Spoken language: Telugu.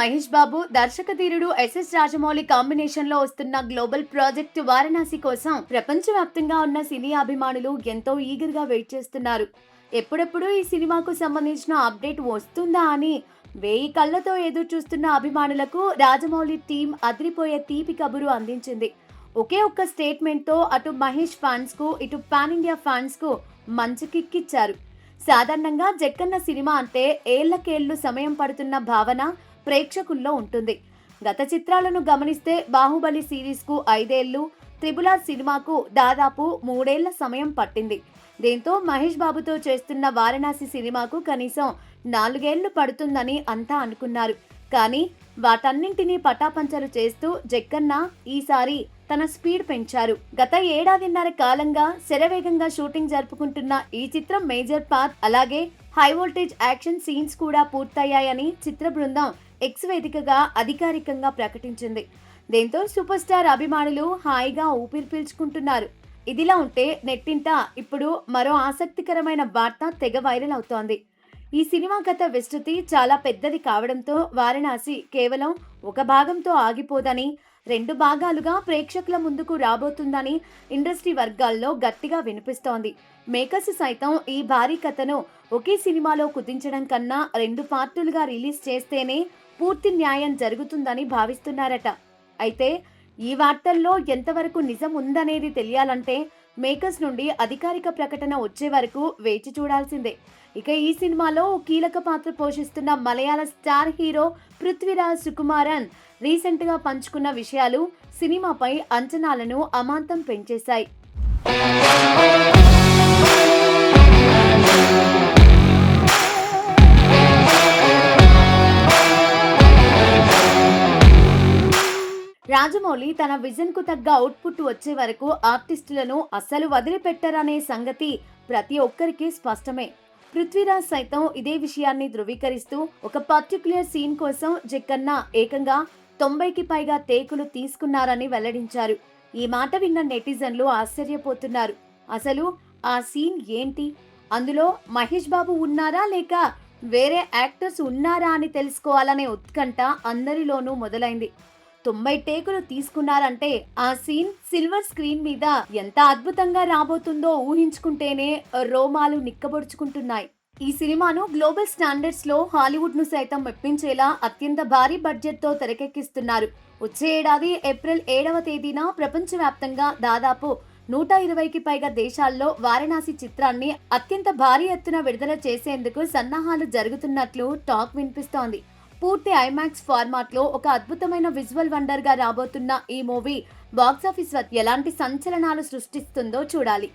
మహేష్ బాబు, దర్శకధీరుడు ఎస్ఎస్ రాజమౌళి కాంబినేషన్ లో వస్తున్న గ్లోబల్ ప్రాజెక్ట్ వారణాసి కోసం ప్రపంచవ్యాప్తంగా ఉన్న సినీ అభిమానులు ఎంతో ఈగర్ గా వెయిట్ చేస్తున్నారు. ఎప్పుడెప్పుడు ఈ సినిమాకు సంబంధించిన అప్డేట్ వస్తుందా అని వేయి కళ్ళతో ఎదురు చూస్తున్న అభిమానులకు రాజమౌళి టీం అదిరిపోయే తీపి కబురు అందించింది. ఒకే ఒక్క స్టేట్మెంట్ తో అటు మహేష్ ఫ్యాన్స్ కు, ఇటు పాన్ ఇండియా ఫ్యాన్స్ కు మంచి కిక్ ఇచ్చారు. సాధారణంగా జక్కన్న సినిమా అంటే ఏళ్లకేళ్లు సమయం పడుతున్న భావన ప్రేక్షకుల్లో ఉంటుంది. గత చిత్రాలను గమనిస్తే బాహుబలి సిరీస్ కు 5 ఏళ్లు, త్రిబుల్ సినిమాకు దాదాపు 3 ఏళ్ల సమయం పట్టింది. దీంతో మహేష్ బాబుతో చేస్తున్న వారణాసి సినిమాకు కనీసం 4 ఏళ్లు పడుతుందని అంతా అనుకున్నారు. కానీ వాటన్నింటినీ పటాపంచలు చేస్తూ జక్కన్న ఈసారి తన స్పీడ్ పెంచారు. గత ఏడాదిన్నర కాలంగా శరవేగంగా షూటింగ్ జరుపుకుంటున్న ఈ చిత్రం మేజర్ పార్ట్, అలాగే హై వోల్టేజ్ యాక్షన్ సీన్స్ కూడా పూర్తయ్యాయని చిత్ర బృందం ఎక్స్ వేదికగా అధికారికంగా ప్రకటించింది. దీంతో సూపర్ స్టార్ అభిమానులు హాయిగా ఊపిరి పీల్చుకుంటున్నారు. ఇదిలా ఉంటే నెట్టింట ఇప్పుడు మరో ఆసక్తికరమైన వార్త తెగ వైరల్ అవుతోంది. ఈ సినిమా కథ విస్తృతి చాలా పెద్దది కావడంతో వారణాసి కేవలం ఒక భాగంతో ఆగిపోదని, 2 భాగాలుగా ప్రేక్షకుల ముందుకు రాబోతుందని ఇండస్ట్రీ వర్గాల్లో గట్టిగా వినిపిస్తోంది. మేకర్స్ సైతం ఈ భారీ కథను ఒకే సినిమాలో కుదించడం కన్నా 2 పార్టులుగా రిలీజ్ చేస్తేనే పూర్తి న్యాయం జరుగుతుందని భావిస్తున్నారట. అయితే ఈ వార్తల్లో ఎంతవరకు నిజం ఉందనేది తెలియాలంటే మేకర్స్ నుండి అధికారిక ప్రకటన వచ్చే వరకు వేచి చూడాల్సిందే. ఇక ఈ సినిమాలో కీలక పాత్ర పోషిస్తున్న మలయాళ star hero Prithviraj Sukumaran recent గా పంచుకున్న విషయాలు సినిమాపై అంచనాలను అమాంతం పెంచేశాయి. రాజమౌళి తన విజన్ కు తగ్గ అవుట్పుట్ వచ్చే వరకు ఆర్టిస్టులను అస్సలు వదిలిపెట్టరనే సంగతి ప్రతి ఒక్కరికి స్పష్టమే. పృథ్వీరాజ్ సైతం ఇదే విషయాన్ని ధృవీకరిస్తూ ఒక పర్టిక్యులర్ సీన్ కోసం జక్కన్న ఏకంగా 90కి పైగా టేకులు తీసుకున్నారని వెల్లడించారు. ఈ మాట విన్న నెటిజన్లు ఆశ్చర్యపోతున్నారు. అసలు ఆ సీన్ ఏంటి, అందులో మహేష్ బాబు ఉన్నారా లేక వేరే యాక్టర్స్ ఉన్నారా అని తెలుసుకోవాలనే ఉత్కంఠ అందరిలోనూ మొదలైంది. 90 టేకులు తీసుకున్నారంటే ఆ సీన్ సిల్వర్ స్క్రీన్ మీద ఎంత అద్భుతంగా రాబోతుందో ఊహించుకుంటేనే రోమాలు నిక్కబొడుచుకుంటున్నాయి. ఈ సినిమాను గ్లోబల్ స్టాండర్డ్స్ లో హాలీవుడ్ ను సైతం మెప్పించేలా అత్యంత భారీ బడ్జెట్ తో తెరకెక్కిస్తున్నారు. వచ్చే ఏడాది ఏప్రిల్ 7వ తేదీన ప్రపంచవ్యాప్తంగా దాదాపు 120కి పైగా దేశాల్లో వారణాసి చిత్రాన్ని అత్యంత భారీ ఎత్తున విడుదల చేసేందుకు సన్నాహాలు జరుగుతున్నట్లు టాక్ వినిపిస్తోంది. పూర్తి ఐమాక్స్ ఫార్మాట్ లో ఒక అద్భుతమైన విజువల్ వండర్ గా రాబోతున్న ఈ మూవీ బాక్సాఫీస్ వద్ద ఎలాంటి సంచలనాలు సృష్టిస్తుందో చూడాలి.